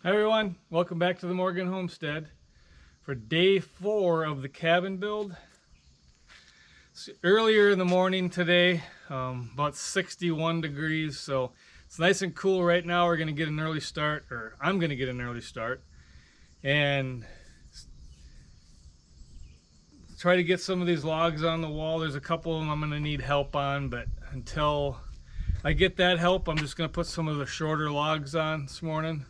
Hi everyone, welcome back to the Morgan Homestead for day 4 of the cabin build. It's earlier in the morning today, about 61 degrees, so it's nice and cool right now. We're going to get an early start, or I'm going to get an early start, and try to get some of these logs on the wall. There's a couple of them I'm going to need help on, but until I get that help, I'm just going to put some of the shorter logs on this morning.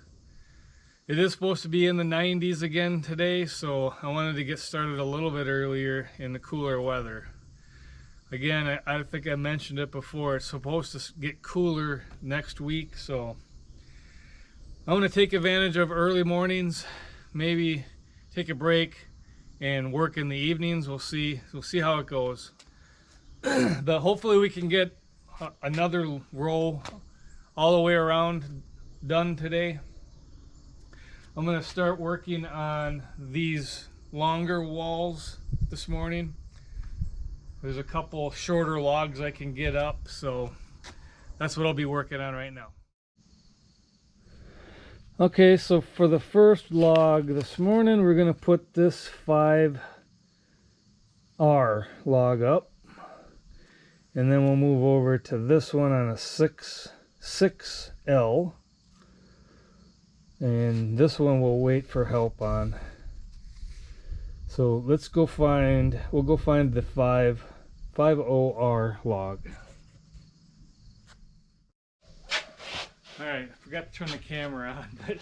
It is supposed to be in the 90s again today, so I wanted to get started a little bit earlier in the cooler weather. Again, I think I mentioned it before, it's supposed to get cooler next week, so I want to take advantage of early mornings, maybe take a break and work in the evenings. We'll see how it goes. But hopefully we can get another row all the way around done today. I'm going to start working on these longer walls this morning. There's a couple shorter logs I can get up, so that's what I'll be working on right now. Okay, so for the first log this morning, we're going to put this 5R log up. And then we'll move over to this one on a 6L. And this one we'll wait for help on. So let's go find, we'll go find the 50R log. Alright, I forgot to turn the camera on, but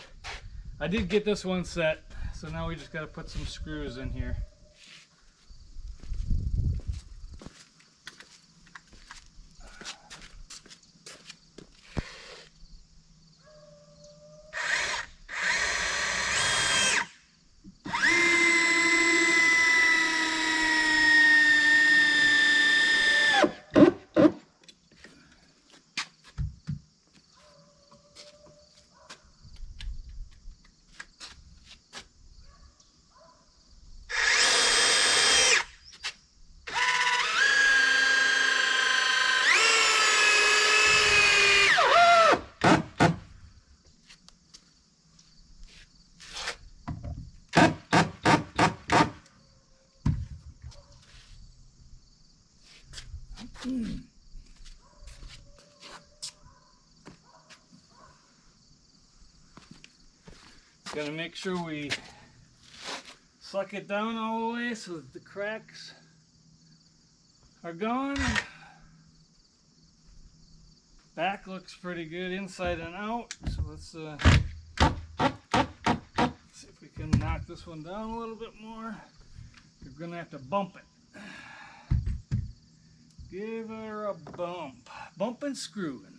I did get this one set. So now we just got to put some screws in here. Gotta make sure we suck it down all the way so that the cracks are gone. Back looks pretty good inside and out, so let's see if we can knock this one down a little bit more. We're gonna have to bump it. Give her a bump. Bump and screwing.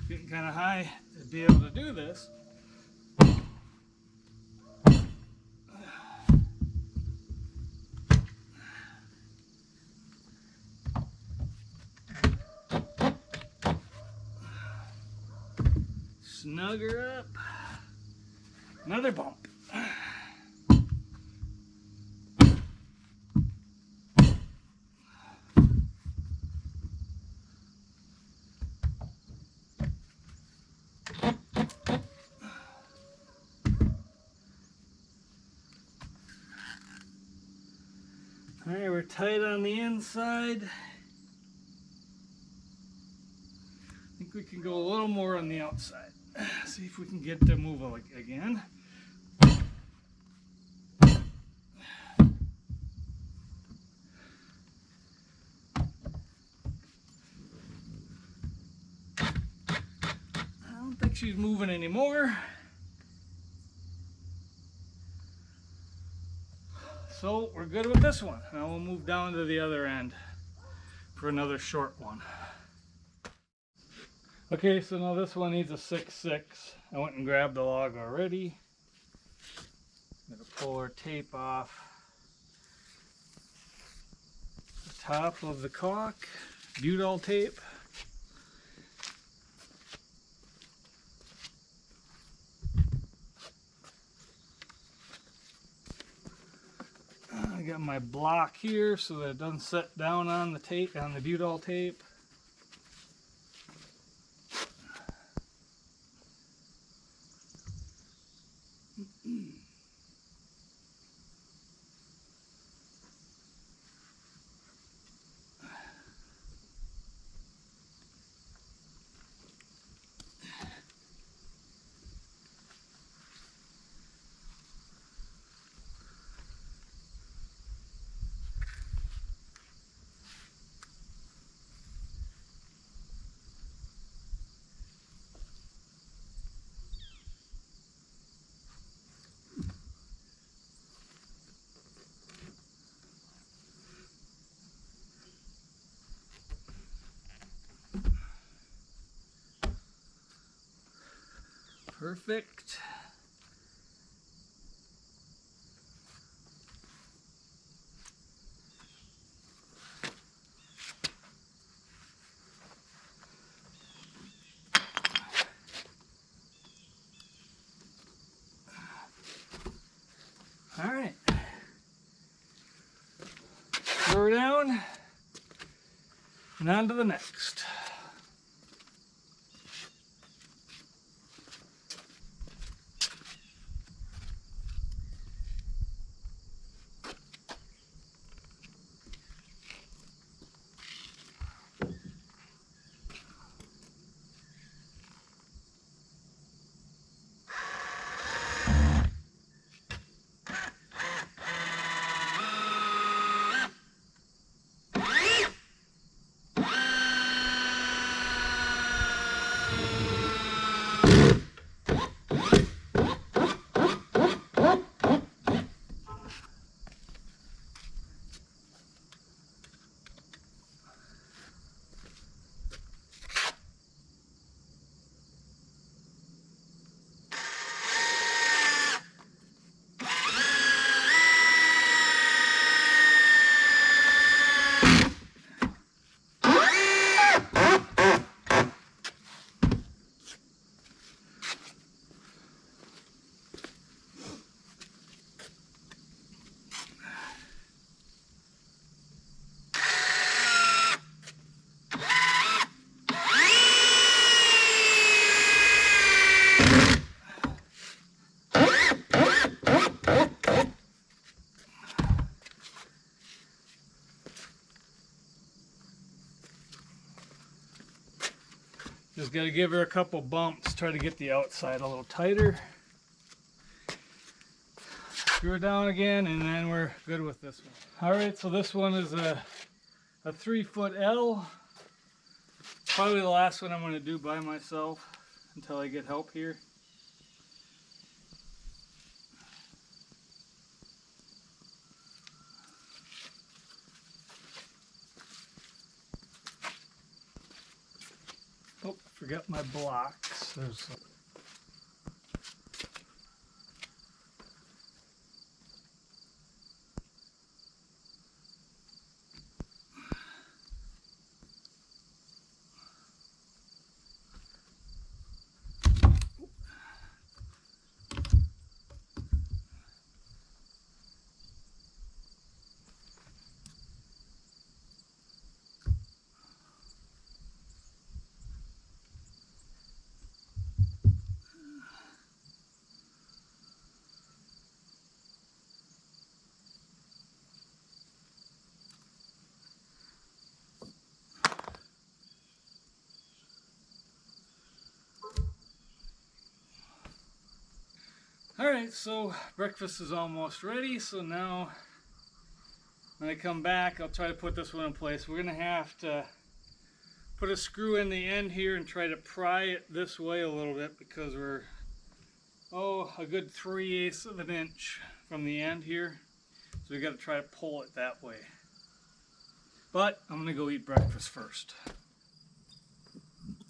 Getting kind of high to be able to do this. Snug her up. Another bump. Alright, we're tight on the inside. I think we can go a little more on the outside. See if we can get to move again. I don't think she's moving anymore. So we're good with this one. Now we'll move down to the other end for another short one. Okay, so now this one needs a 6/6. I went and grabbed the log already. I'm going to pull our tape off the top of the caulk, Budol tape. I got my block here so that it doesn't set down on the tape, on the butyl tape. Perfect. All right. Throw her down and on to the next. Just got to give her a couple bumps, try to get the outside a little tighter. Screw it down again, and then we're good with this one. All right, so this one is a 3-foot L. Probably the last one I'm going to do by myself until I get help here. Oh, forgot my blocks. There's Alright, so breakfast is almost ready, so now when I come back I'll try to put this one in place. We're going to have to put a screw in the end here and try to pry it this way a little bit because we're a good 3/8 of an inch from the end here. So we got to try to pull it that way. But I'm going to go eat breakfast first.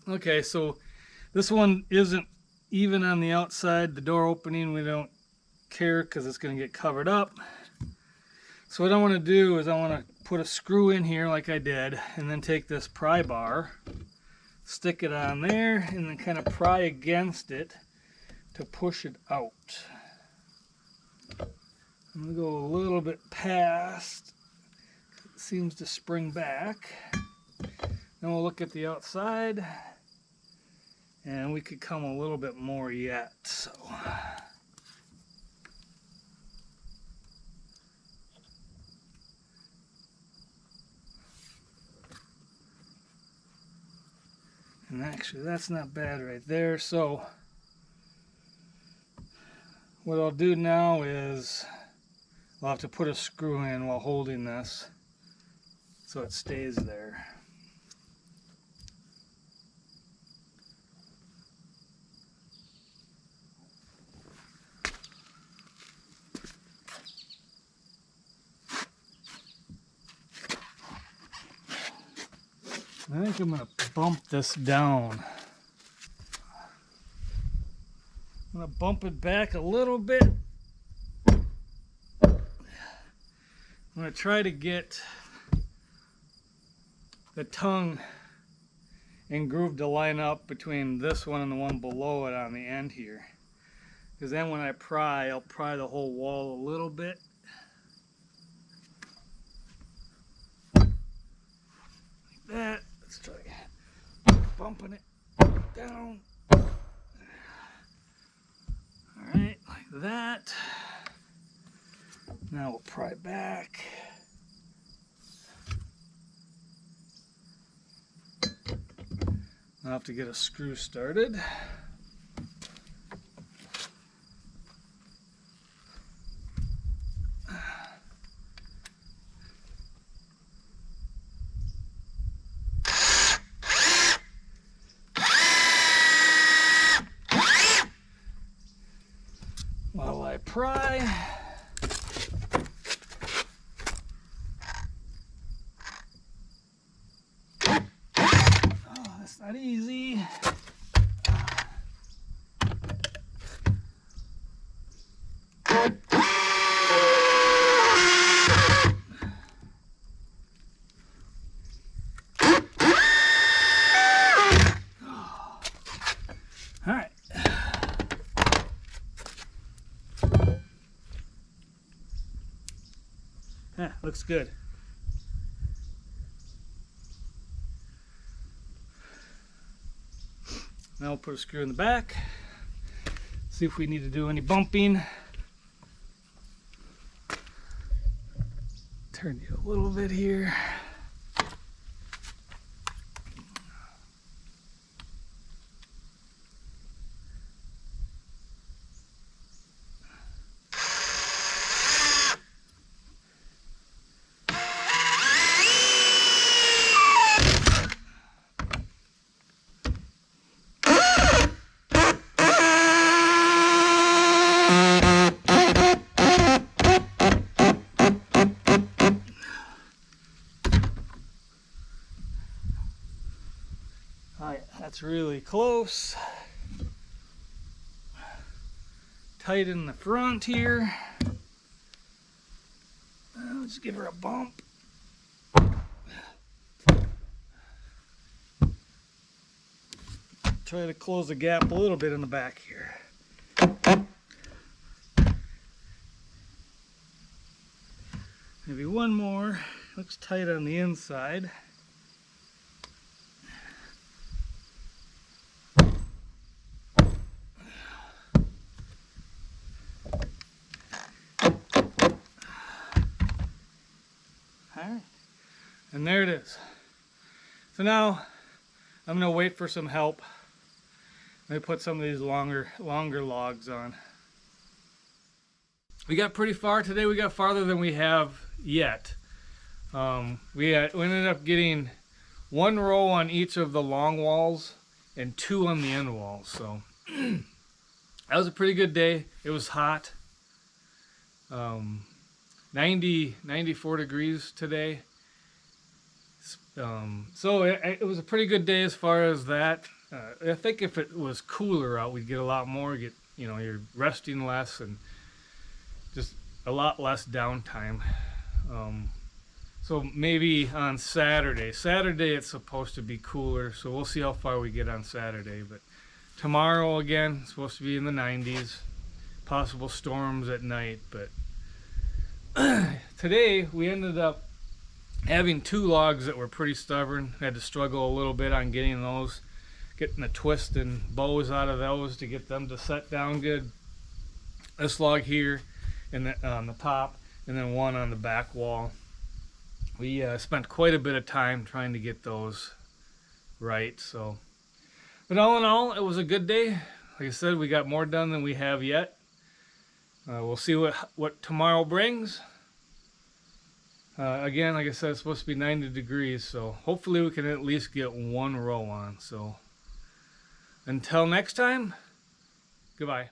Okay, so this one isn't even on the outside, the door opening. We don't care because it's going to get covered up. So what I want to do is I want to put a screw in here like I did, and then take this pry bar, stick it on there, and then kind of pry against it to push it out. I'm going to go a little bit past. It seems to spring back. Then we'll look at the outside. And we could come a little bit more yet. So. And actually, that's not bad right there. So what I'll do now is I'll have to put a screw in while holding this so it stays there. I think I'm going to bump this down. I'm going to bump it back a little bit. I'm going to try to get the tongue and groove to line up between this one and the one below it on the end here. Because then when I pry, I'll pry the whole wall a little bit. Like that. Let's try bumping it down. Alright, like that. Now we'll pry back. I'll have to get a screw started. While I pry. Oh, that's not easy. All right. Yeah, looks good. Now we'll put a screw in the back. See if we need to do any bumping. Turn you a little bit here. Alright, that's really close. Tight in the front here. Let's give her a bump. Try to close the gap a little bit in the back here. Maybe one more. Looks tight on the inside. Alright, and there it is. So now I'm going to wait for some help. Let me put some of these longer logs on. We got pretty far today. We got farther than we have yet. We ended up getting one row on each of the long walls and two on the end walls. So that was a pretty good day. It was hot. 94 degrees today. So it was a pretty good day as far as that. I think if it was cooler out, we'd get a lot more. You're resting less and just a lot less downtime. So maybe on Saturday. Saturday it's supposed to be cooler, so we'll see how far we get on Saturday. But tomorrow again, it's supposed to be in the 90s. Possible storms at night, but today we ended up having 2 logs that were pretty stubborn. Had to struggle a little bit on getting the twist and bows out of those to get them to set down good. This log here and on the top, and then one on the back wall. We spent quite a bit of time trying to get those right. So, but all in all, it was a good day. Like I said, we got more done than we have yet. We'll see what tomorrow brings. Again, like I said, it's supposed to be 90 degrees, so hopefully we can at least get 1 row on. So until next time, goodbye.